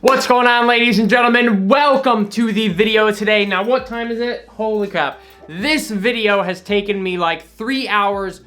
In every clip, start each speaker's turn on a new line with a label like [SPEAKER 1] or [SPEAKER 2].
[SPEAKER 1] What's going on, ladies and gentlemen? Welcome to the video today. Now, what time is it? Holy crap. This video has taken me like 3 hours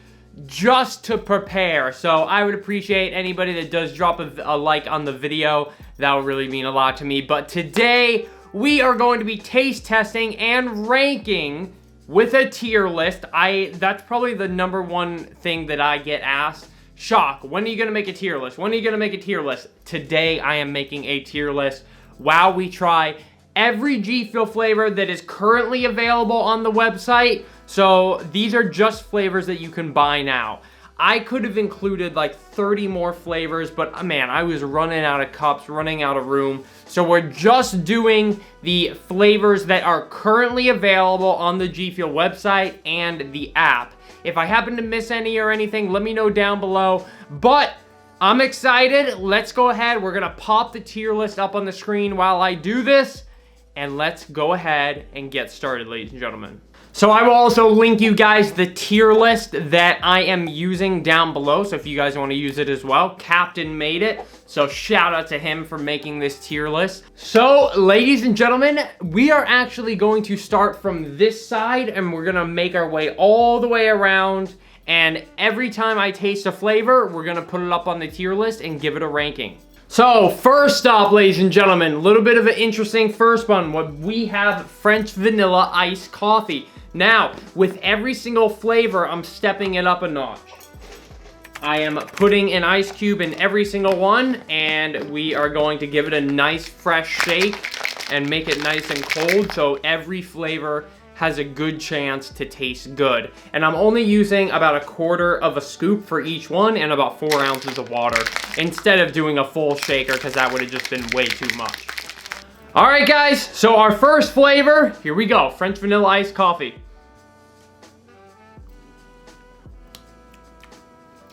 [SPEAKER 1] just to prepare. So I would appreciate anybody that does drop a like on the video. That would really mean a lot to me. But today, we are going to be taste testing and ranking with a tier list. That's probably the number one thing that I get asked. Shock, when are you going to make a tier list? When are you going to make a tier list? Today, I am making a tier list while we try every GFuel flavor that is currently available on the website. So these are just flavors that you can buy now. I could have included like 30 more flavors, but man, I was running out of cups, running out of room. So we're just doing the flavors that are currently available on the GFuel website and the app. If I happen to miss any or anything, let me know down below. But I'm excited. Let's go ahead. We're going to pop the tier list up on the screen while I do this. And let's go ahead and get started, ladies and gentlemen. So I will also link you guys the tier list that I am using down below. So if you guys want to use it as well, Captain made it. So shout out to him for making this tier list. So ladies and gentlemen, we are actually going to start from this side and we're going to make our way all the way around. And every time I taste a flavor, we're going to put it up on the tier list and give it a ranking. So first up, ladies and gentlemen, a little bit of an interesting first one. What we have French vanilla iced coffee. Now, with every single flavor, I'm stepping it up a notch. I am putting an ice cube in every single one, and we are going to give it a nice fresh shake and make it nice and cold, so every flavor has a good chance to taste good. And I'm only using about 1/4 of a scoop for each one and about 4 ounces of water instead of doing a full shaker, because that would have just been way too much. All right, guys, so our first flavor, here we go, French vanilla iced coffee.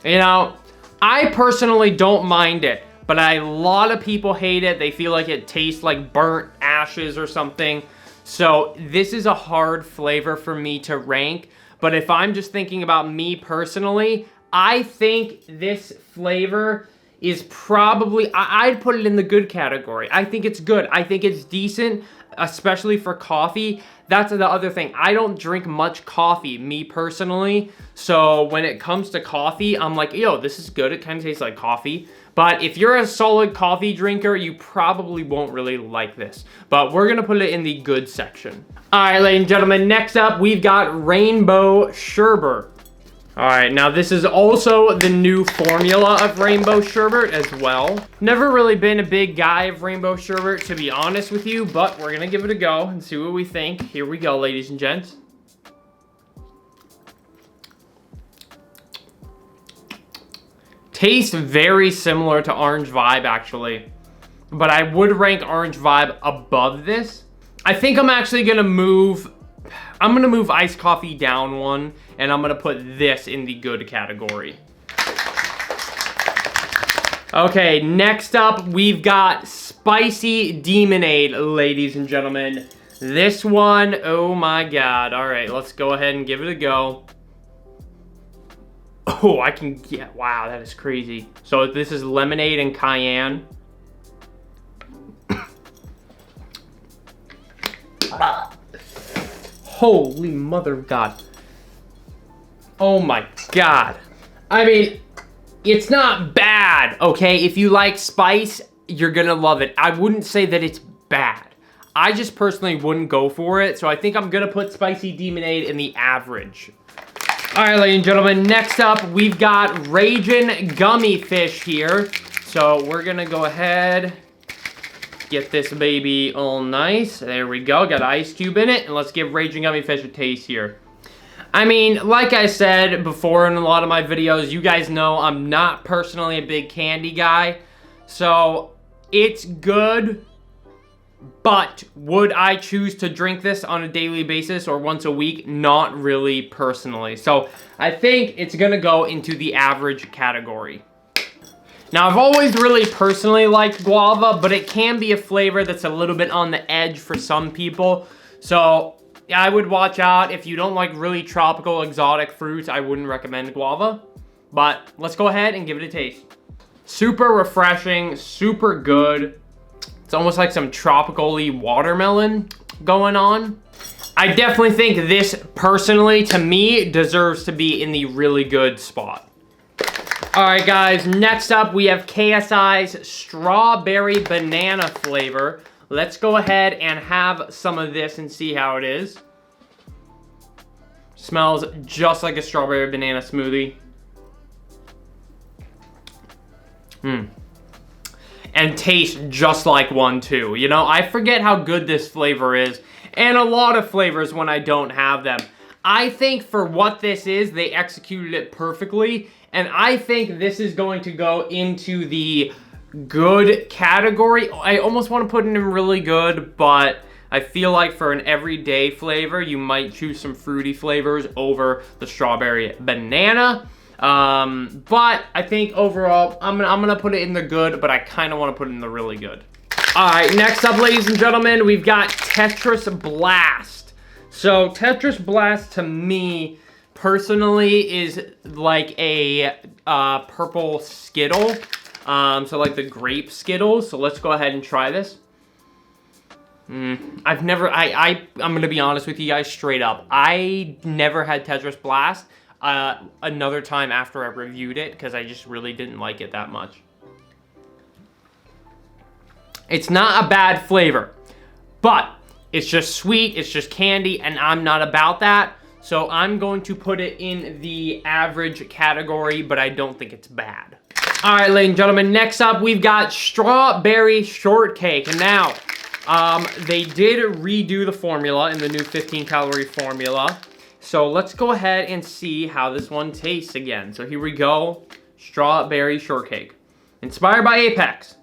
[SPEAKER 1] You know, I personally don't mind it, but a lot of people hate it. They feel like it tastes like burnt ashes or something. So this is a hard flavor for me to rank. But if I'm just thinking about me personally, I think this flavor is probably, I'd put it in the good category. I think it's good. I think it's decent, especially for coffee. That's the other thing. I don't drink much coffee, me personally. So when it comes to coffee, I'm like, yo, this is good. It kind of tastes like coffee. But if you're a solid coffee drinker, you probably won't really like this. But we're gonna put it in the good section. All right, ladies and gentlemen, next up, we've got Rainbow Sherbet. All right, now this is also the new formula of Rainbow Sherbet as well. Never really been a big guy of Rainbow Sherbet, to be honest with you, but we're gonna give it a go and see what we think. Here we go, ladies and gents. Tastes very similar to Orange Vibe, actually, but I would rank Orange Vibe above this. I think I'm actually gonna move iced coffee down one, and I'm gonna put this in the good category. Okay, next up, we've got Spicy Demonade, ladies and gentlemen. This one, oh my God. All right, let's go ahead and give it a go. Oh, I can get, wow, that is crazy. So this is lemonade and cayenne. Holy mother of God. Oh my God. I mean, it's not bad, okay? If you like spice, you're gonna love it. I wouldn't say that it's bad. I just personally wouldn't go for it, so I think I'm gonna put Spicy Demonade in the average. All right, ladies and gentlemen, next up, we've got Ragin' Gummy Fish here. So we're gonna go ahead, get this baby all nice. There we go, got an ice cube in it, and let's give Ragin' Gummy Fish a taste here. I mean, like I said before in a lot of my videos, you guys know I'm not personally a big candy guy. So it's good, but would I choose to drink this on a daily basis or once a week? Not really personally. So I think it's gonna go into the average category. Now, I've always really personally liked guava, but it can be a flavor that's a little bit on the edge for some people. So I would watch out. If you don't like really tropical exotic fruits, I wouldn't recommend guava. But let's go ahead and give it a taste. Super refreshing, super good. It's almost like some tropical-y watermelon going on. I definitely think this, personally, to me, deserves to be in the really good spot. All right, guys, next up, we have KSI's Strawberry Banana flavor. Let's go ahead and have some of this and see how it is. Smells just like a strawberry banana smoothie. And tastes just like one too. You know, I forget how good this flavor is, and a lot of flavors when I don't have them. I think for what this is, they executed it perfectly, and I think this is going to go into the good category. I almost want to put it in really good, but I feel like for an everyday flavor, you might choose some fruity flavors over the strawberry banana. But I think overall, I'm gonna put it in the good, but I kind of want to put it in the really good. All right, next up, ladies and gentlemen, we've got Tetris Blast. So Tetris Blast, to me, personally, is like a purple Skittle. So like the grape Skittles. So let's go ahead and try this. I'm gonna be honest with you guys straight up. I never had Tetris Blast. Another time after I reviewed it, because I just really didn't like it that much. It's not a bad flavor, but it's just sweet, it's just candy, and I'm not about that. So I'm going to put it in the average category, but I don't think it's bad. All right, ladies and gentlemen, next up, we've got Strawberry Shortcake. And now, they did redo the formula in the new 15-calorie formula. So let's go ahead and see how this one tastes again. So here we go, Strawberry Shortcake. Inspired by Apex.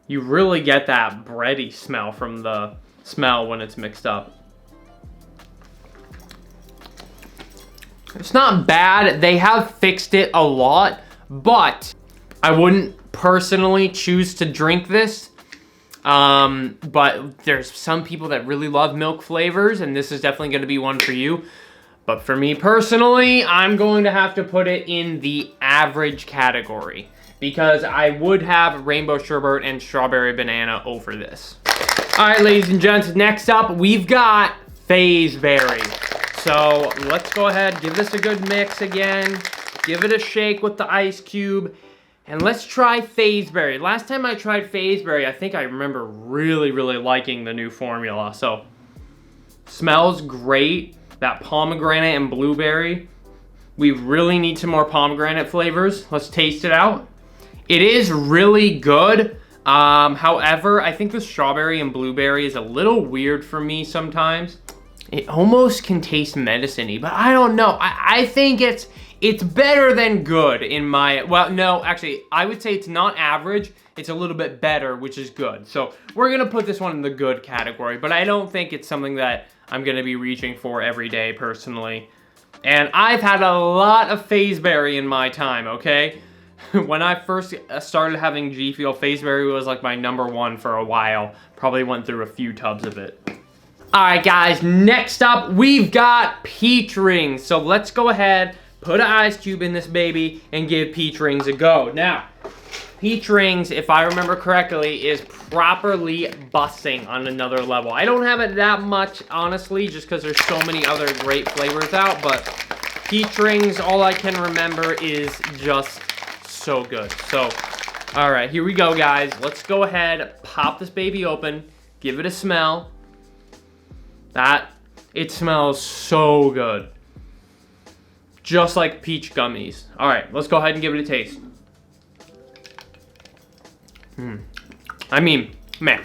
[SPEAKER 1] You really get that bready smell from the smell when it's mixed up. It's not bad. They have fixed it a lot, but I wouldn't personally choose to drink this. But there's some people that really love milk flavors, and this is definitely going to be one for you. But for me personally, I'm going to have to put it in the average category, because I would have Rainbow Sherbet and Strawberry Banana over this. All right, ladies and gents, next up, we've got FaZeBerry. So let's go ahead, give this a good mix again. Give it a shake with the ice cube. And let's try FaZeBerry. Last time I tried FaZeBerry, I think I remember really, really liking the new formula. So, smells great. That pomegranate and blueberry. We really need some more pomegranate flavors. Let's taste it out. It is really good. However, I think the strawberry and blueberry is a little weird for me sometimes. It almost can taste medicine-y, but I don't know. I think it's better than good in my, well, no, actually, I would say it's not average. It's a little bit better, which is good. So we're gonna put this one in the good category, but I don't think it's something that I'm gonna be reaching for every day personally. And I've had a lot of FaZeBerry in my time, okay? When I first started having GFuel, FaZeBerry was like my #1 for a while. Probably went through a few tubs of it. All right, guys, next up, we've got peach rings. So let's go ahead, put an ice cube in this baby, and give peach rings a go. Now, peach rings, if I remember correctly, is properly busting on another level. I don't have it that much, honestly, just because there's so many other great flavors out, but peach rings, all I can remember is just so good. So, all right, here we go, guys. Let's go ahead, pop this baby open, give it a smell. It smells so good. Just like peach gummies. All right, let's go ahead and give it a taste. I mean, man,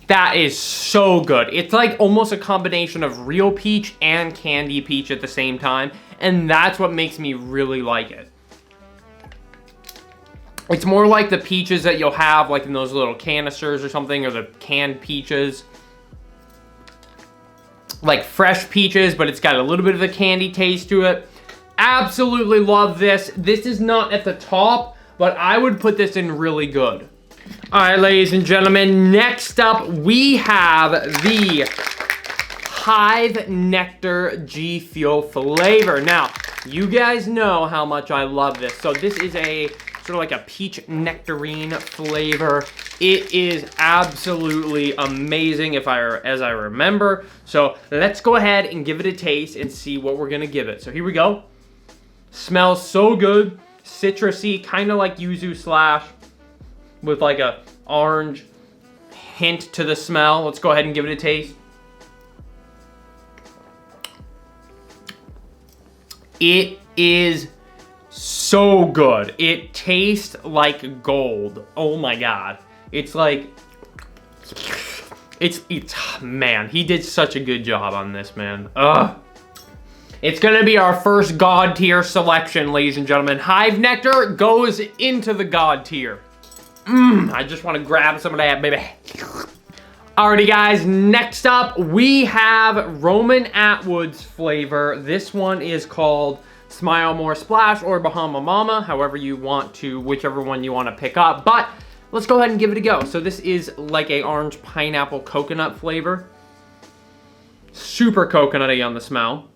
[SPEAKER 1] that is so good. It's like almost a combination of real peach and candy peach at the same time, and that's what makes me really like it. It's more like the peaches that you'll have like in those little canisters or something, or the canned peaches. Like fresh peaches, but it's got a little bit of a candy taste to it. Absolutely love this. This is not at the top, but I would put this in really good. All right, ladies and gentlemen, next up we have the Hive Nectar GFuel flavor. Now, you guys know how much I love this. So this is a sort of like a peach nectarine flavor. It is absolutely amazing as I remember. So let's go ahead and give it a taste and see what we're gonna give it. So here we go. Smells so good. Citrusy, kind of like Yuzu Slash with like a orange hint to the smell. Let's go ahead and give it a taste. It is so good. It tastes like gold. Oh my God. It's like, it's man, he did such a good job on this, man. Ugh. It's gonna be our first God tier selection, ladies and gentlemen. Hive Nectar goes into the God tier. I just wanna grab some of that, baby. Alrighty guys, next up we have Roman Atwood's flavor. This one is called Smile More Splash or Bahama Mama, however you want to, whichever one you want to pick up. But let's go ahead and give it a go. So this is like a orange pineapple coconut flavor. Super coconutty on the smell.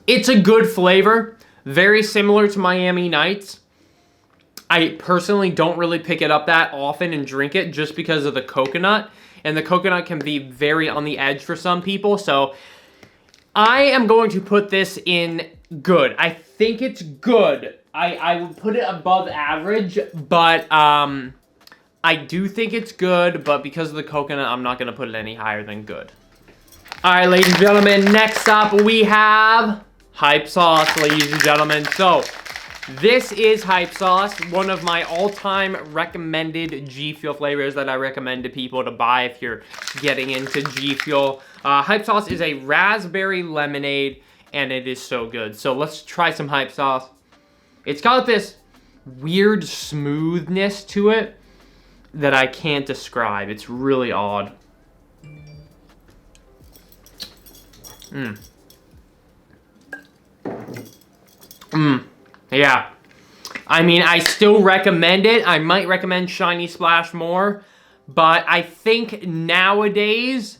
[SPEAKER 1] It's a good flavor, very similar to Miami Nights. I personally don't really pick it up that often and drink it just because of the coconut. And the coconut can be very on the edge for some people. So I am going to put this in good. I think it's good. I would put it above average, but I do think it's good. But because of the coconut, I'm not going to put it any higher than good. All right, ladies and gentlemen, next up we have Hype Sauce, ladies and gentlemen. So this is Hype Sauce, one of my all-time recommended GFuel flavors that I recommend to people to buy if you're getting into GFuel. Hype Sauce is a raspberry lemonade, and it is so good. So let's try some Hype Sauce. It's got this weird smoothness to it that I can't describe. It's really odd. Yeah. I mean, I still recommend it. I might recommend Shiny Splash more, but I think nowadays,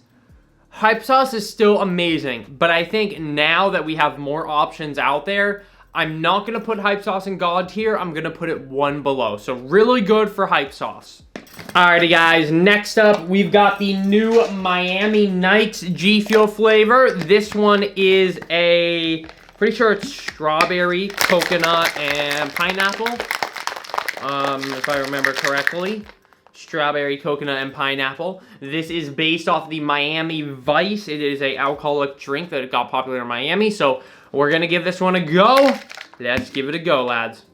[SPEAKER 1] Hype Sauce is still amazing. But I think now that we have more options out there, I'm not going to put Hype Sauce in God tier. I'm going to put it one below. So really good for Hype Sauce. Alrighty guys, next up we've got the new Miami Nights GFuel flavor. This one is a, pretty sure it's strawberry, coconut, and pineapple. If I remember correctly. Strawberry, coconut, and pineapple. This is based off the Miami Vice. It is an alcoholic drink that got popular in Miami. So we're going to give this one a go. Let's give it a go, lads.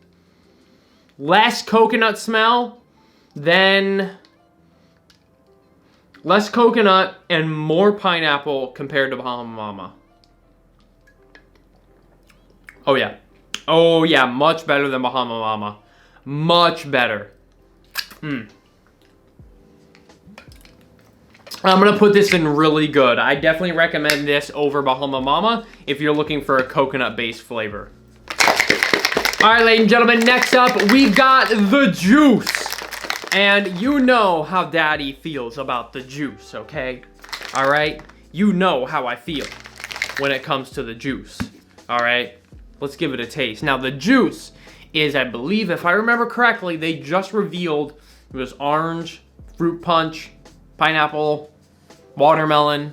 [SPEAKER 1] Less coconut smell. Then less coconut and more pineapple compared to Bahama Mama. Oh yeah. Oh yeah, much better than Bahama Mama. Much better. I'm gonna put this in really good. I definitely recommend this over Bahama Mama if you're looking for a coconut-based flavor. Alright, ladies and gentlemen, next up, we've got the juice. And you know how Daddy feels about the juice, okay? Alright? You know how I feel when it comes to the juice. Alright? Let's give it a taste. Now, the juice is, I believe, if I remember correctly, they just revealed it was orange, fruit punch, pineapple, watermelon,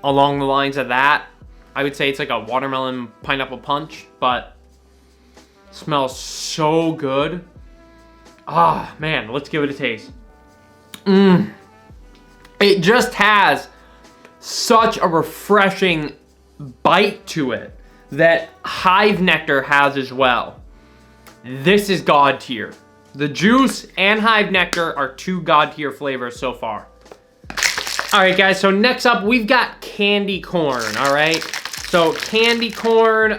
[SPEAKER 1] along the lines of that. I would say it's like a watermelon pineapple punch, but smells so good. Ah, man, let's give it a taste. It just has such a refreshing bite to it that Hive Nectar has as well. This is God tier. The juice and Hive Nectar are two God tier flavors so far. All right, guys, so next up, we've got candy corn, all right? So candy corn,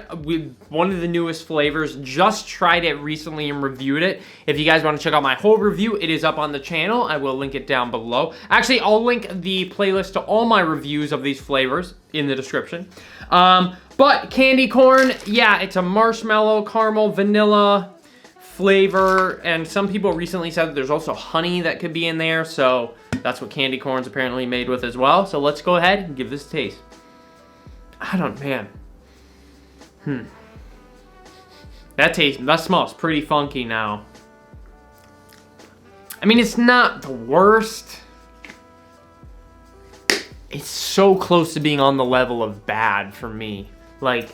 [SPEAKER 1] one of the newest flavors, just tried it recently and reviewed it. If you guys want to check out my whole review, it is up on the channel. I will link it down below. Actually, I'll link the playlist to all my reviews of these flavors in the description. But candy corn, yeah, it's a marshmallow, caramel, vanilla flavor, and some people recently said that there's also honey that could be in there, so that's what candy corn's apparently made with as well. So let's go ahead and give this a taste. I don't, man. That smells pretty funky now. I mean, it's not the worst. It's so close to being on the level of bad for me. Like,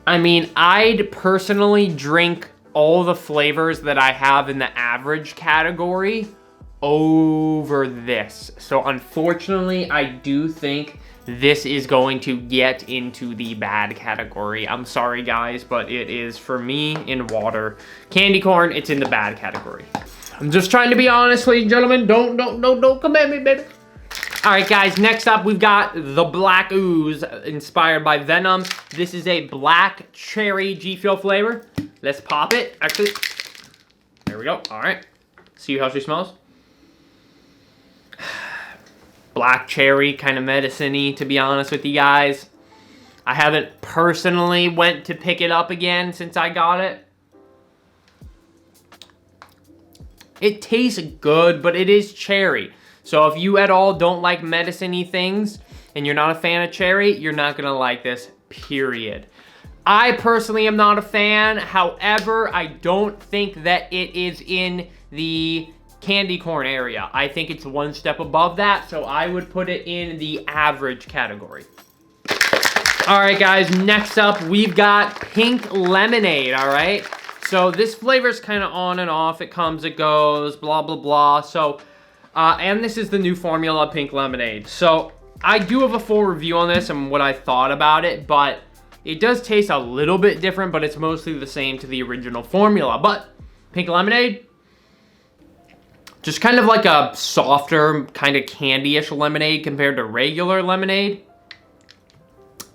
[SPEAKER 1] I mean, I'd personally drink all the flavors that I have in the average category over this. So unfortunately, I do think this is going to get into the bad category. I'm sorry guys, but it is for me in water. Candy corn, it's in the bad category. I'm just trying to be honest, ladies and gentlemen. Don't come at me, baby. All right, guys, next up, we've got the Black Ooze, inspired by Venom. This is a black cherry GFuel flavor. Let's pop it. Actually, there we go. All right. See how she smells? Black cherry, kind of medicine-y, to be honest with you guys. I haven't personally went to pick it up again since I got it. It tastes good, but it is cherry. So if you at all don't like medicine-y things and you're not a fan of cherry, you're not gonna like this, period. I personally am not a fan. However, I don't think that it is in the candy corn area. I think it's one step above that, so I would put it in the average category. All right, guys, next up, we've got pink lemonade, all right? So this flavor's kind of on and off. It comes, it goes, blah, blah, blah. So, and this is the new formula, pink lemonade. So I do have a full review on this and what I thought about it, but it does taste a little bit different, but it's mostly the same to the original formula. But pink lemonade, just kind of like a softer, kind of candy-ish lemonade compared to regular lemonade.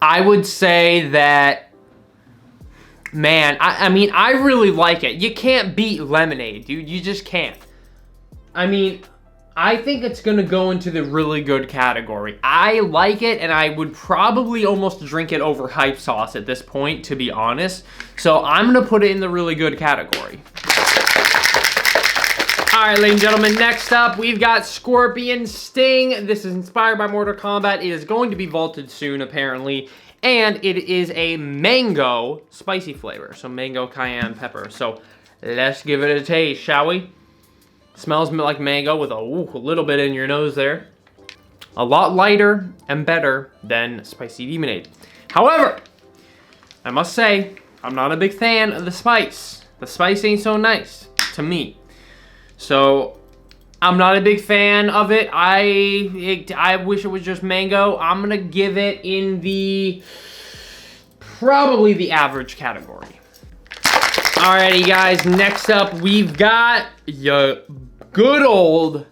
[SPEAKER 1] I would say that, man, I mean, I really like it. You can't beat lemonade, dude. You just can't. I mean, I think it's gonna go into the really good category. I like it, and I would probably almost drink it over hype sauce at this point, to be honest. So I'm gonna put it in the really good category. All right, ladies and gentlemen, next up, we've got Scorpion Sting. This is inspired by Mortal Kombat. It is going to be vaulted soon, apparently. And it is a mango spicy flavor. So mango cayenne pepper. So let's give it a taste, shall we? Smells like mango with a little bit in your nose there. A lot lighter and better than spicy Demonade. However, I must say, I'm not a big fan of the spice. The spice ain't so nice to me. So I'm not a big fan of it. I wish it was just mango. I'm gonna give it in the probably the average category. Alrighty guys, next up we've got your good old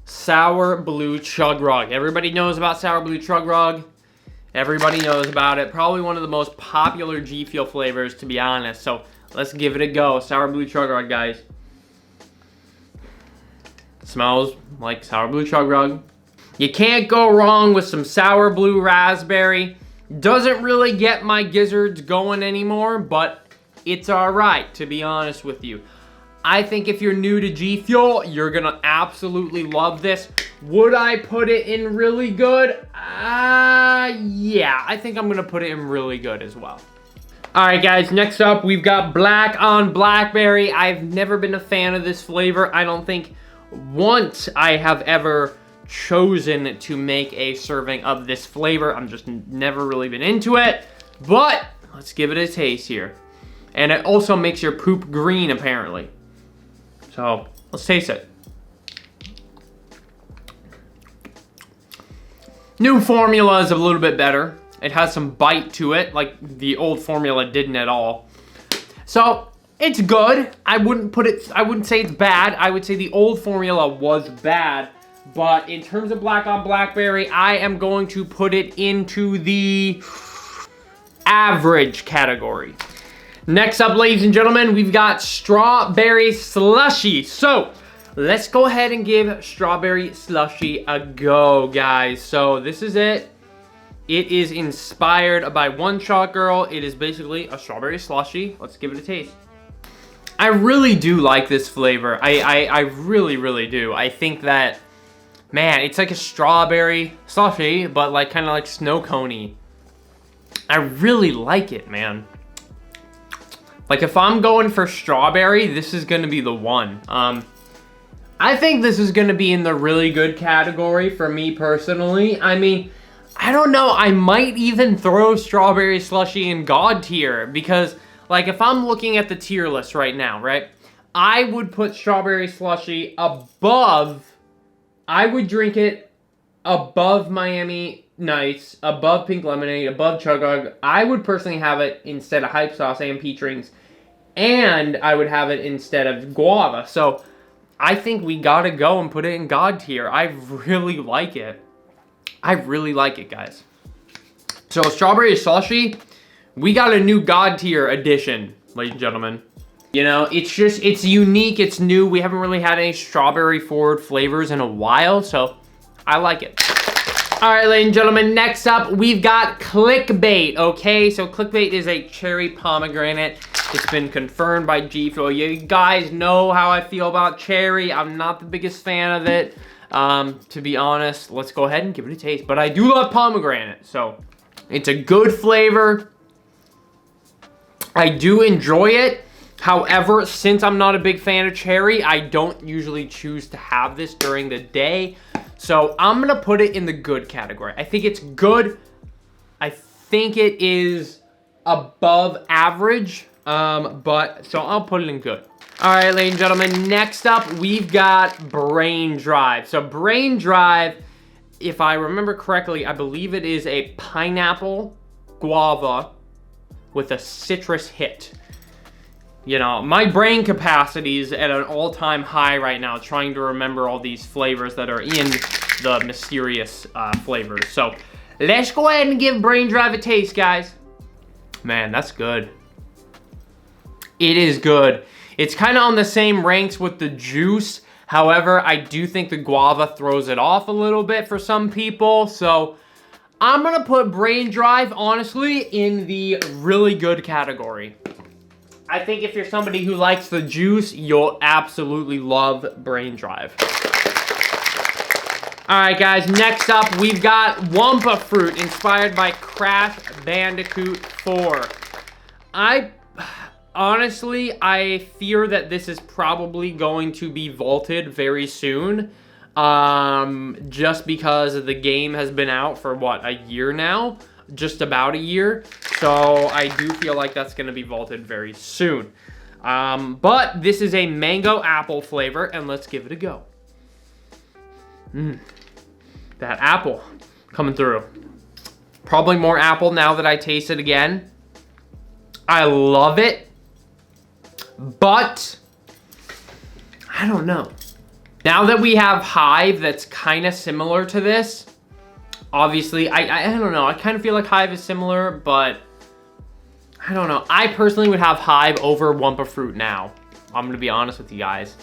[SPEAKER 1] Sour Blue Chug Rug. Everybody knows about Sour Blue Chug Rug. Everybody knows about it. Probably one of the most popular GFuel flavors, to be honest. So let's give it a go. Sour Blue Chug Rug, guys. Smells like Sour Blue Chug Rug. You can't go wrong with some Sour Blue Raspberry. Doesn't really get my gizzards going anymore, but it's alright, to be honest with you. I think if you're new to GFuel, you're gonna absolutely love this. Would I put it in really good? Yeah, I think I'm gonna put it in really good as well. Alright guys, next up we've got Black on Blackberry. I've never been a fan of this flavor. I don't think once I have ever chosen to make a serving of this flavor. I'm just never really been into it, but let's give it a taste here. And it also makes your poop green, apparently. So let's taste it. New formula is a little bit better. It has some bite to it, like the old formula didn't at all. So it's good. I wouldn't say it's bad. I would say the old formula was bad. But in terms of Black on Blackberry, I am going to put it into the average category. Next up, ladies and gentlemen, we've got Strawberry Slushie. So let's go ahead and give Strawberry Slushie a go, guys. So this is it. It is inspired by One Shot Girl. It is basically a strawberry slushie. Let's give it a taste. I really do like this flavor. I really, really do. I think that, man, it's like a strawberry slushie, but like kind of like snow coney. I really like it, man. Like if I'm going for strawberry, this is gonna be the one. I think this is gonna be in the really good category for me personally. I mean, I don't know, I might even throw strawberry slushie in God tier because like if I'm looking at the tier list right now, right? I would put strawberry slushie above, I would drink it above Miami Nice, above pink lemonade, above Chug. I would personally have it instead of hype sauce and peach rings, and I would have it instead of guava. So I think we gotta go and put it in God tier. I really like it. I really like it, guys. So strawberry slushie, we got a new God tier edition, ladies and gentlemen. You know, it's unique, it's new. We haven't really had any strawberry forward flavors in a while, so I like it. All right, ladies and gentlemen, next up, we've got Clickbait, okay? So Clickbait is a cherry pomegranate. It's been confirmed by GFuel. You guys know how I feel about cherry. I'm not the biggest fan of it. To be honest, let's go ahead and give it a taste. But I do love pomegranate, so it's a good flavor. I do enjoy it. However, since I'm not a big fan of cherry, I don't usually choose to have this during the day. So I'm gonna put it in the good category. I think it's good. I think it is above average, so I'll put it in good. All right, ladies and gentlemen, next up, we've got Brain Drive. So Brain Drive, if I remember correctly, I believe it is a pineapple guava with a citrus hit. You know, my brain capacity is at an all-time high right now, trying to remember all these flavors that are in the mysterious flavors. So let's go ahead and give Brain Drive a taste, guys. Man, that's good. It is good. It's kind of on the same ranks with the juice. However, I do think the guava throws it off a little bit for some people. So I'm gonna put Brain Drive, honestly, in the really good category. I think if you're somebody who likes the juice, you'll absolutely love Brain Drive. All right, guys, next up, we've got Wumpa Fruit, inspired by Crash Bandicoot 4. Honestly, I fear that this is probably going to be vaulted very soon, just because the game has been out for, what, a year now? Just about a year. So I do feel like that's going to be vaulted very soon. But this is a mango apple flavor, and let's give it a go. That apple coming through. Probably more apple now that I taste it again. I love it. But I don't know. Now that we have Hive that's kind of similar to this, obviously, I don't know. I kind of feel like Hive is similar, but I don't know. I personally would have Hive over Wumpa Fruit now. I'm going to be honest with you guys.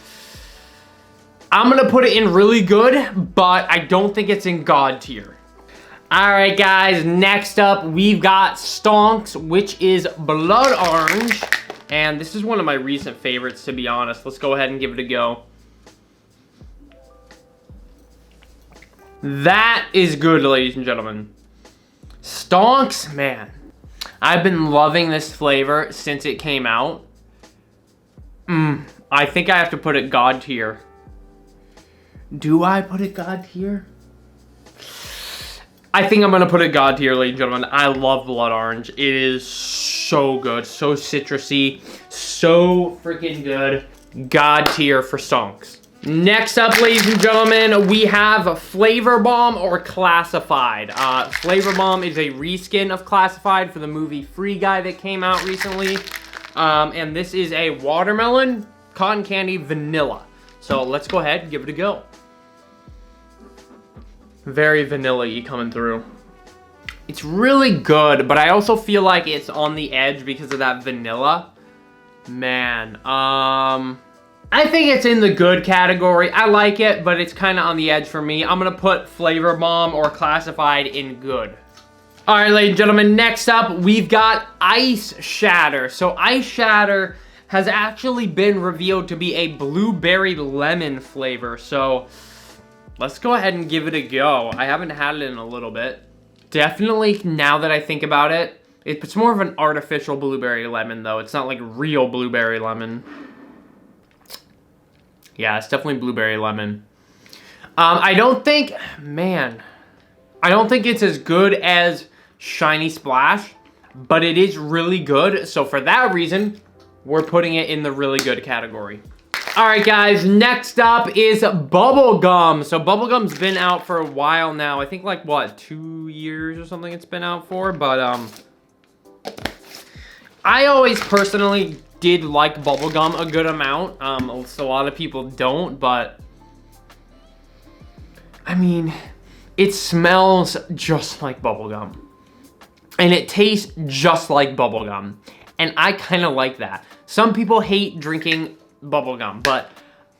[SPEAKER 1] I'm going to put it in really good, but I don't think it's in God tier. All right, guys. Next up, we've got Stonks, which is blood orange. And this is one of my recent favorites, to be honest. Let's go ahead and give it a go. That is good, ladies and gentlemen. Stonks, man. I've been loving this flavor since it came out. I think I have to put it God tier. Do I put it God tier? I think I'm going to put it God tier, ladies and gentlemen. I love blood orange. It is so good. So citrusy. So freaking good. God tier for Stonks. Next up, ladies and gentlemen, we have Flavor Bomb or Classified. Flavor Bomb is a reskin of Classified for the movie Free Guy that came out recently. And this is a watermelon, cotton candy, vanilla. So let's go ahead and give it a go. Very vanilla-y coming through. It's really good, but I also feel like it's on the edge because of that vanilla. Man, I think it's in the good category. I like it, but it's kind of on the edge for me. I'm going to put Flavor Bomb or Classified in good. All right, ladies and gentlemen, next up, we've got Ice Shatter. So Ice Shatter has actually been revealed to be a blueberry lemon flavor. So let's go ahead and give it a go. I haven't had it in a little bit. Definitely, now that I think about it, It's more of an artificial blueberry lemon, though. It's not like real blueberry lemon. Yeah, it's definitely blueberry lemon. I don't think it's as good as Shiny Splash, but it is really good. So for that reason, we're putting it in the really good category. All right, guys, next up is bubblegum. So bubblegum's been out for a while now. I think like, what, 2 years or something it's been out for? But I always personally did like bubblegum a good amount. So a lot of people don't, but I mean, it smells just like bubblegum. And it tastes just like bubblegum. And I kind of like that. Some people hate drinking bubblegum, but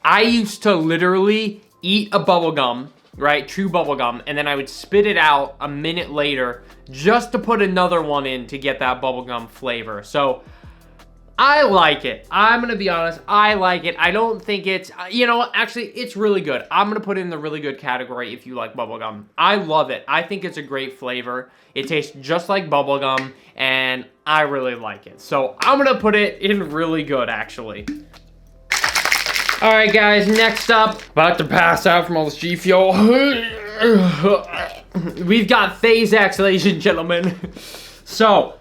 [SPEAKER 1] I used to literally eat a bubblegum, right? Chew bubblegum, and then I would spit it out a minute later just to put another one in to get that bubblegum flavor. So I like it. I'm gonna be honest, I like it. I don't think it's, you know, actually it's really good. I'm gonna put it in the really good category if you like bubblegum. I love it. I think it's a great flavor. It tastes just like bubblegum, and I really like it. So I'm gonna put it in really good, actually. All right, guys, next up, about to pass out from all this GFuel. We've got FaZe X, ladies and gentlemen. So,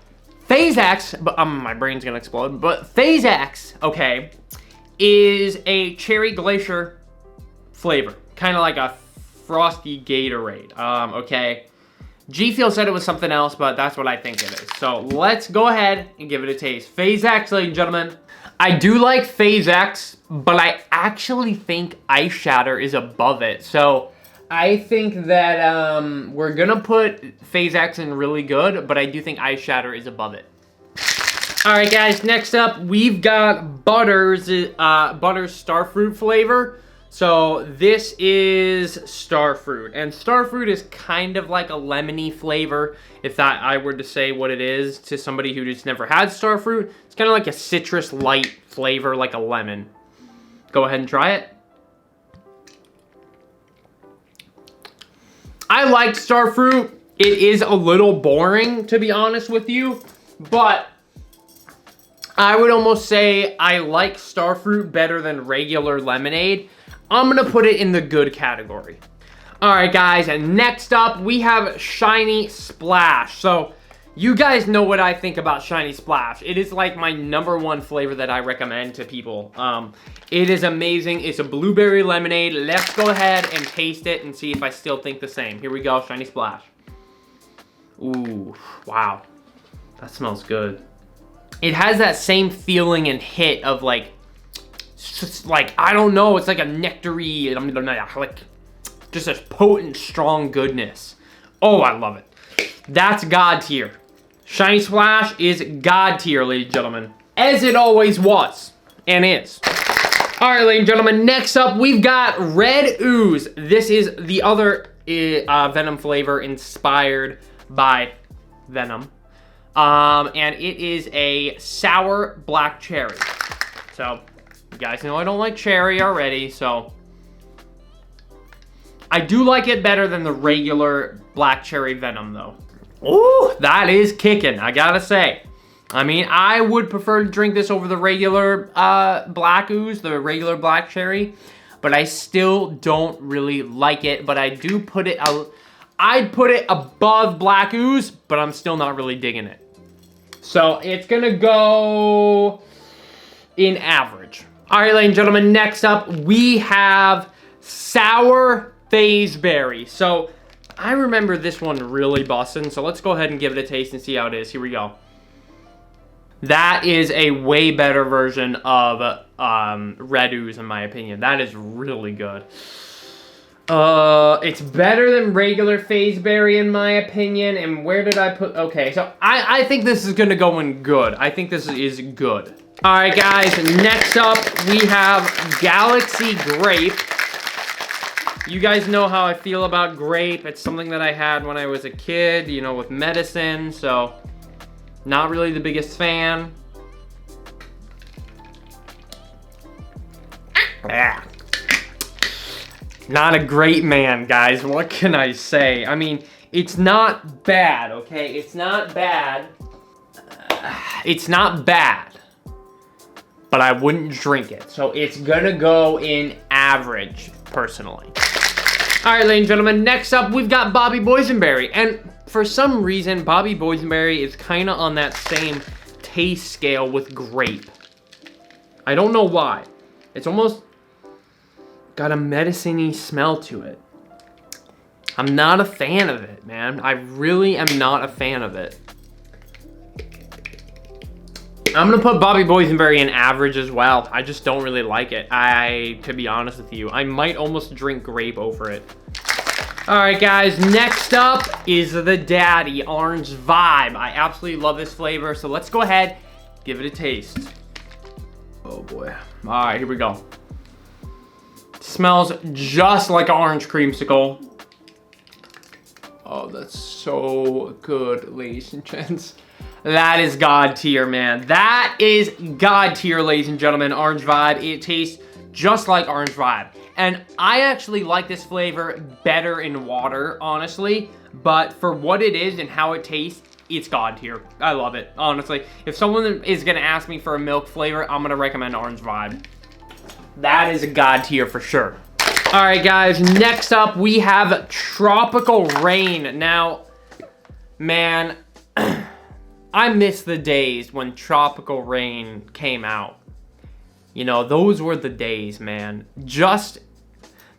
[SPEAKER 1] FaZe X, my brain's gonna explode, but FaZe X, okay, is a cherry glacier flavor. Kind of like a frosty Gatorade, okay? GFuel said it was something else, but that's what I think it is. So, let's go ahead and give it a taste. FaZe X, ladies and gentlemen. I do like FaZe X, but I actually think Ice Shatter is above it. So I think that we're gonna put FaZe X in really good, but I do think Ice Shatter is above it. All right, guys, next up, we've got Butter's Starfruit flavor. So this is Starfruit, and Starfruit is kind of like a lemony flavor. If that I were to say what it is to somebody who just never had Starfruit, it's kind of like a citrus light flavor, like a lemon. Go ahead and try it. I liked Starfruit. It is a little boring, to be honest with you, but I would almost say I like Starfruit better than regular lemonade. I'm gonna put it in the good category. All right, guys, and next up we have Shiny Splash. So you guys know what I think about Shiny Splash. It is like my #1 flavor that I recommend to people. It is amazing. It's a blueberry lemonade. Let's go ahead and taste it and see if I still think the same. Here we go, Shiny Splash. Ooh, wow, that smells good. It has that same feeling and hit of like, just like, I don't know, it's like a nectary, like just a potent, strong goodness. Oh, I love it. That's God tier. Shiny Splash is God tier, ladies and gentlemen. As it always was, and is. All right, ladies and gentlemen, next up, we've got Red Ooze. This is the other Venom flavor inspired by Venom. And it is a sour black cherry. So, you guys know I don't like cherry already, so I do like it better than the regular black cherry Venom, though. Ooh, that is kicking, I gotta say. I mean, I would prefer to drink this over the regular black Ooze, the regular black cherry, but I still don't really like it. But I do put it out. I'd put it above black Ooze, but I'm still not really digging it. So it's gonna go in average. All right, ladies and gentlemen, next up we have Sour FaZeBerry. So I remember this one really busting, so let's go ahead and give it a taste and see how it is. Here we go. That is a way better version of Red Ooze, in my opinion. That is really good. It's better than regular FaZeBerry, in my opinion. And where did I put... Okay, so I think this is going to go in good. I think this is good. All right, guys. Next up, we have Galaxy Grape. You guys know how I feel about grape. It's something that I had when I was a kid, you know, with medicine. So, not really the biggest fan. Ah. Not a great man, guys. What can I say? I mean, it's not bad, okay? It's not bad. it's not bad, but I wouldn't drink it. So it's gonna go in average, personally. All right, ladies and gentlemen, next up, we've got Bobby Boysenberry. And for some reason, Bobby Boysenberry is kind of on that same taste scale with Grape. I don't know why. It's almost got a medicine-y smell to it. I'm not a fan of it, man. I really am not a fan of it. I'm gonna put Bobby Boysenberry in average as well. I just don't really like it. To be honest with you, I might almost drink Grape over it. All right, guys, next up is the Daddy Orange Vibe. I absolutely love this flavor, so let's go ahead, give it a taste. Oh boy. All right, here we go. Smells just like an orange creamsicle. Oh, that's so good, ladies and gents. That is God tier, man. That is God tier, ladies and gentlemen. Orange Vibe. It tastes just like Orange Vibe. And I actually like this flavor better in water, honestly. But for what it is and how it tastes, it's God tier. I love it, honestly. If someone is gonna ask me for a milk flavor, I'm gonna recommend Orange Vibe. That is a God tier for sure. All right, guys, next up we have Tropical Rain. Now, man, I miss the days when Tropical Rain came out. You know, those were the days, man. Just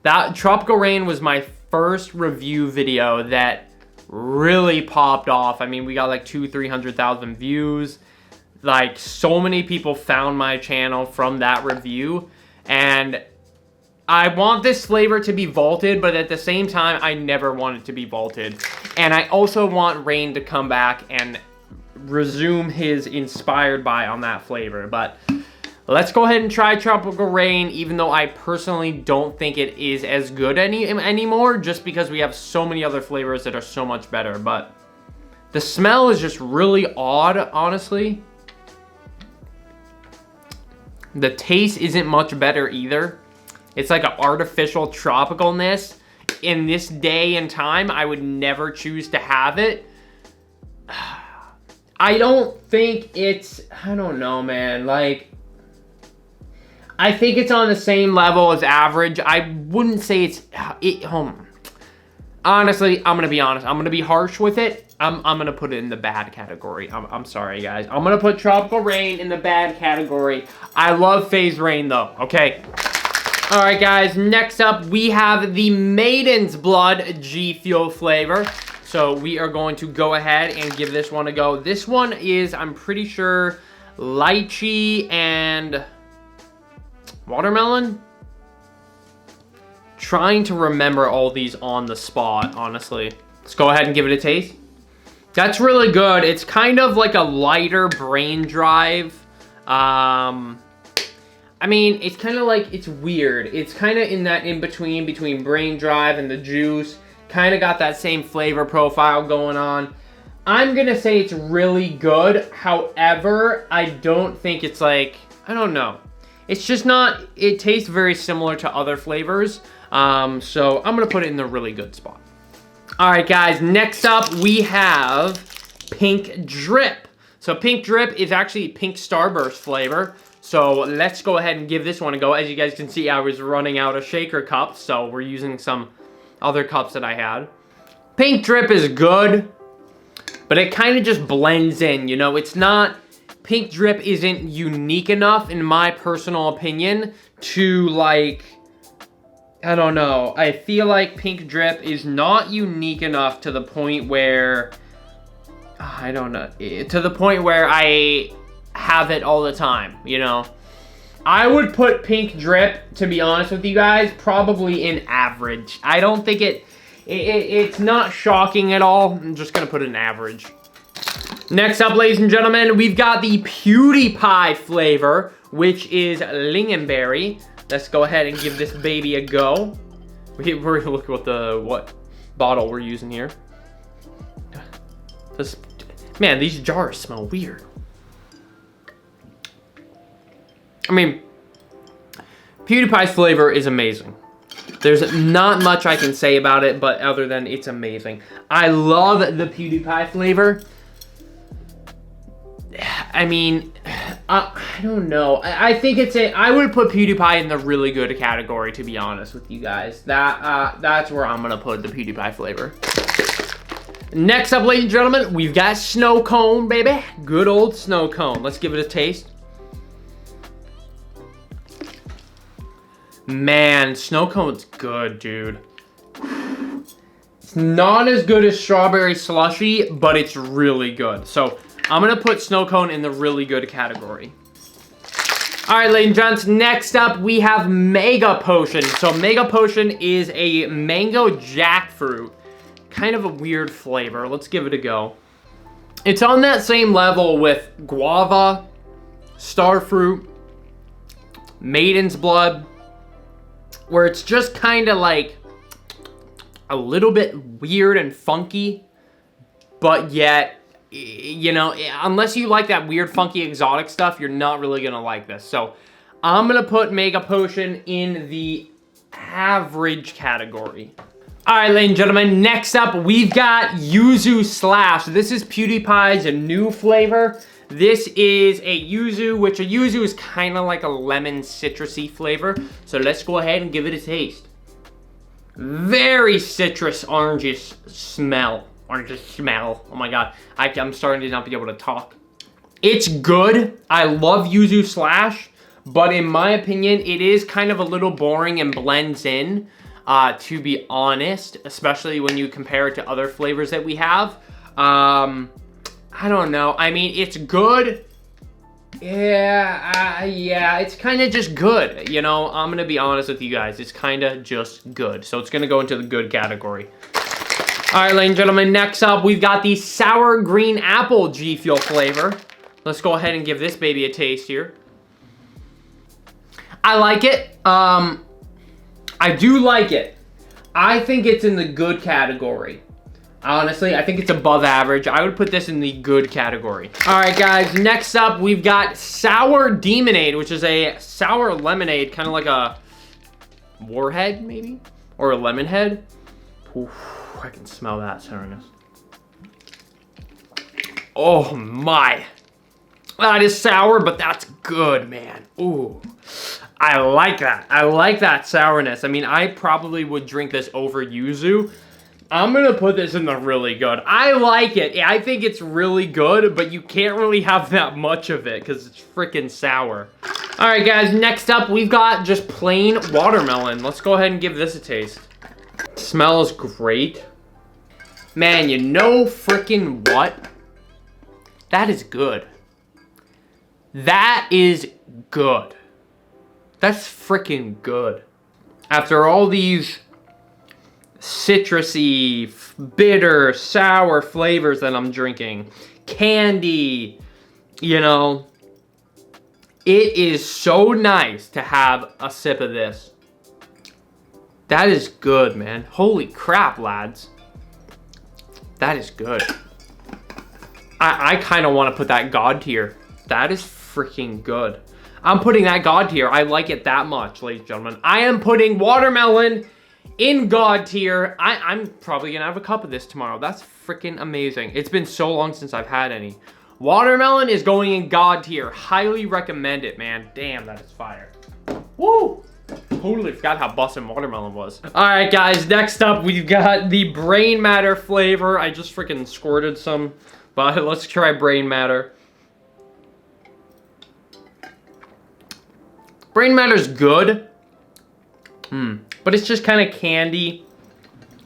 [SPEAKER 1] that Tropical Rain was my first review video that really popped off. I mean, we got like 200,000-300,000 views. Like, so many people found my channel from that review. And I want this flavor to be vaulted, but at the same time, I never want it to be vaulted. And I also want Rain to come back and resume his inspired by on that flavor. But let's go ahead and try Tropical Rain, even though I personally don't think it is as good anymore, just because we have so many other flavors that are so much better. But the smell is just really odd, honestly. The taste isn't much better either. It's like an artificial tropicalness. In this day and time, I would never choose to have it. I don't think it's, I don't know, man. Like, I think it's on the same level as average. I wouldn't say it's, honestly, I'm gonna be honest. I'm gonna be harsh with it. I'm gonna put it in the bad category. I'm sorry, guys. I'm gonna put Tropical Rain in the bad category. I love FaZe Rain, though, okay? All right, guys, next up, we have the Maidens Blood GFuel flavor. So we are going to go ahead and give this one a go. This one is, I'm pretty sure, lychee and watermelon. Trying to remember all these on the spot, honestly. Let's go ahead and give it a taste. That's really good. It's kind of like a lighter brain drive. I mean, it's kind of like, it's weird. It's kind of in that in-between between brain drive and the juice. Kind of got that same flavor profile going on. I'm going to say it's really good. However, I don't think it's like, I don't know. It's just not, it tastes very similar to other flavors. So I'm going to put it in the really good spot. All right, guys, next up we have Pink Drip. So Pink Drip is actually Pink Starburst flavor. So let's go ahead and give this one a go. As you guys can see, I was running out of shaker cups, so we're using some other cups that I had. Pink Drip is good, but it kind of just blends in, you know? It's not, Pink Drip isn't unique enough, in my personal opinion, to like, I don't know. I feel like Pink Drip is not unique enough to the point where, I don't know, to the point where I have it all the time, you know? I would put Pink Drip, to be honest with you guys, probably in average. I don't think it's not shocking at all. I'm just gonna put it in average. Next up, ladies and gentlemen, we've got the PewDiePie flavor, which is lingonberry. Let's go ahead and give this baby a go. We're gonna look at what bottle we're using here. Man, these jars smell weird. I mean, PewDiePie's flavor is amazing. There's not much I can say about it, but other than it's amazing. I love the PewDiePie flavor. I mean, I don't know. I think I would put PewDiePie in the really good category, to be honest with you guys. That's where I'm gonna put the PewDiePie flavor. Next up, ladies and gentlemen, we've got snow cone, baby. Good old snow cone. Let's give it a taste. Man, snow cone's good, dude. It's not as good as strawberry slushie, but it's really good. So I'm gonna put snow cone in the really good category. All right, ladies and gents, next up we have Mega Potion. So Mega Potion is a mango jackfruit. Kind of a weird flavor. Let's give it a go. It's on that same level with Guava, Starfruit, Maidens Blood, where it's just kind of like a little bit weird and funky, but yet, you know, unless you like that weird, funky, exotic stuff, you're not really gonna like this. So I'm gonna put Mega Potion in the average category. All right, ladies and gentlemen, next up, we've got Yuzu Slash. This is PewDiePie's new flavor. This is a Yuzu, which a Yuzu is kind of like a lemon citrusy flavor. So let's go ahead and give it a taste. Very citrus orangish smell. Oh my God. I'm starting to not be able to talk. It's good. I love Yuzu Slash, but in my opinion, it is kind of a little boring and blends in. To be honest, especially when you compare it to other flavors that we have. I don't know. I mean, it's good. Yeah, it's kind of just good. You know, I'm gonna be honest with you guys. It's kind of just good. So it's gonna go into the good category. All right, ladies and gentlemen, next up, we've got the sour green apple GFuel flavor. Let's go ahead and give this baby a taste here. I like it. I do like it. I think it's in the good category. Honestly, I think it's above average. I would put this in the good category. All right, guys, next up, we've got Sour Demonade, which is a sour lemonade, kind of like a warhead, maybe? Or a lemon head. Oof, I can smell that sourness. Oh, my. That is sour, but that's good, man. Ooh. I like that. I like that sourness. I mean, I probably would drink this over Yuzu. I'm gonna put this in the really good. I like it. I think it's really good, but you can't really have that much of it because it's freaking sour. All right, guys, next up, we've got just plain watermelon. Let's go ahead and give this a taste. It smells great. Man, you know freaking what? That is good. That is good. That's freaking good. After all these citrusy, bitter, sour flavors that I'm drinking, candy, you know, it is so nice to have a sip of this. That is good, man. Holy crap, lads. That is good. I kind of want to put that God tier. That is freaking good. I'm putting that God tier. I like it that much, ladies and gentlemen. I am putting watermelon in God tier. I'm probably gonna have a cup of this tomorrow. That's freaking amazing. It's been so long since I've had any. Watermelon is going in God tier. Highly recommend it, man. Damn, that is fire. Woo! Totally forgot how bussin' watermelon was. All right, guys, next up, we've got the Brain Matter flavor. I just freaking squirted some, but let's try Brain Matter. Brain Matter's good, but it's just kind of candy.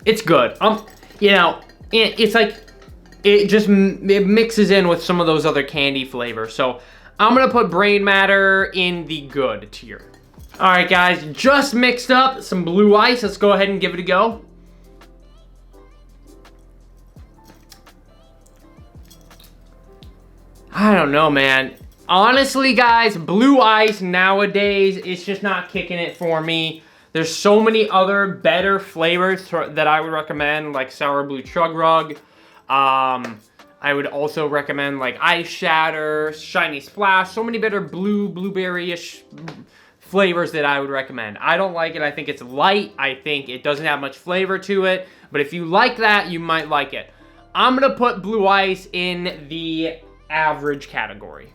[SPEAKER 1] It's good. You know, it's like, it mixes in with some of those other candy flavors. So I'm gonna put Brain Matter in the good tier. All right, guys, just mixed up some blue ice. Let's go ahead and give it a go. I don't know, man. Honestly, guys, blue ice nowadays, it's just not kicking it for me. There's so many other better flavors that I would recommend, like Sour Blue Chug Rug. I would also recommend like Ice Shatter, Shiny Splash, so many better blueberry-ish flavors that I would recommend. I don't like it. I think it's light. I think it doesn't have much flavor to it. But if you like that, you might like it. I'm going to put blue ice in the average category.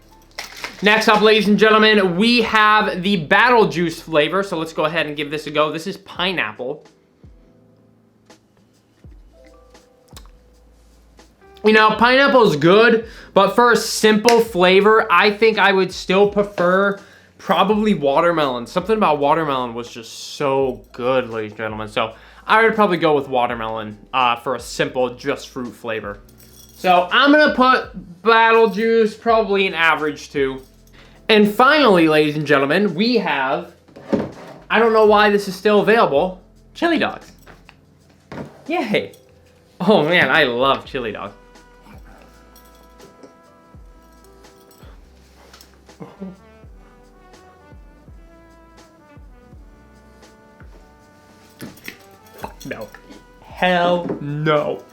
[SPEAKER 1] Next up, ladies and gentlemen, we have the Battle Juice flavor. So let's go ahead and give this a go. This is pineapple. You know, pineapple is good, but for a simple flavor, I think I would still prefer probably watermelon. Something about watermelon was just so good, ladies and gentlemen. So I would probably go with watermelon for a simple just fruit flavor. So I'm gonna put Battle Juice probably an average 2. And finally, ladies and gentlemen, we have, I don't know why this is still available, chili dogs. Yay. Oh man, I love chili dogs. Fuck no. Hell no.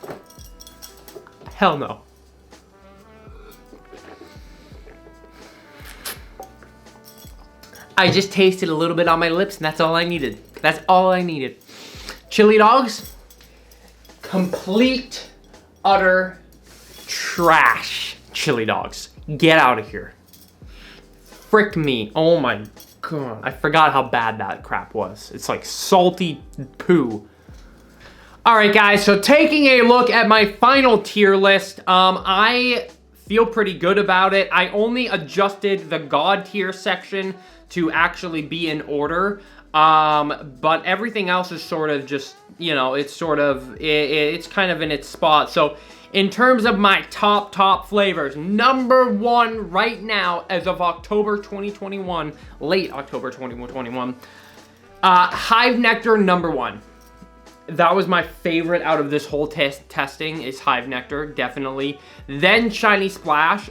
[SPEAKER 1] Hell no. I just tasted a little bit on my lips and that's all I needed. That's all I needed. Chili dogs, complete, utter trash chili dogs. Get out of here. Frick me. Oh my God. I forgot how bad that crap was. It's like salty poo. All right, guys, so taking a look at my final tier list, I feel pretty good about it. I only adjusted the God tier section to actually be in order, but everything else is sort of just, you know, it's sort of, it's kind of in its spot. So in terms of my top flavors, number 1 right now as of October 2021, late October 2021, Hive Nectar number 1. That was my favorite out of this whole testing is Hive Nectar, definitely. Then Shiny Splash,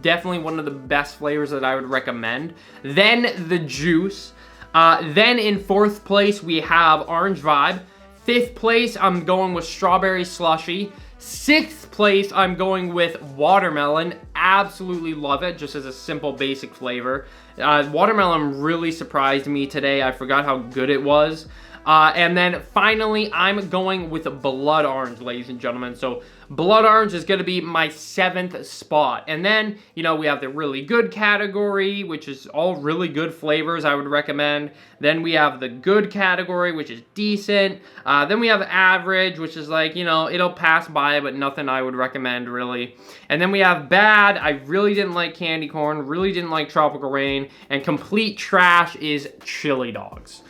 [SPEAKER 1] definitely one of the best flavors that I would recommend. Then the Juice. Then in 4th place, we have Orange Vibe. 5th place, I'm going with Strawberry Slushie. 6th place, I'm going with Watermelon. Absolutely love it, just as a simple, basic flavor. Watermelon really surprised me today. I forgot how good it was. And then finally, I'm going with Blood Orange, ladies and gentlemen. So Blood Orange is going to be my 7th spot. And then, you know, we have the really good category, which is all really good flavors I would recommend. Then we have the good category, which is decent. Then we have average, which is like, you know, it'll pass by, but nothing I would recommend really. And then we have bad. I really didn't like candy corn, really didn't like tropical rain. And complete trash is chili dogs.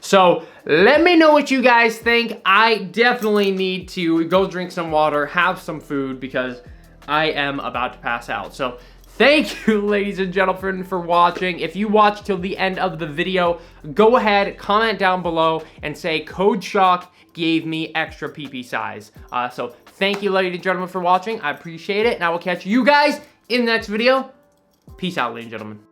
[SPEAKER 1] So let me know what you guys think. I definitely need to go drink some water, have some food, because I am about to pass out. So thank you, ladies and gentlemen, for watching. If you watched till the end of the video, go ahead, comment down below, and say Code Shock gave me extra PP size. So thank you, ladies and gentlemen, for watching. I appreciate it, and I will catch you guys in the next video. Peace out, ladies and gentlemen.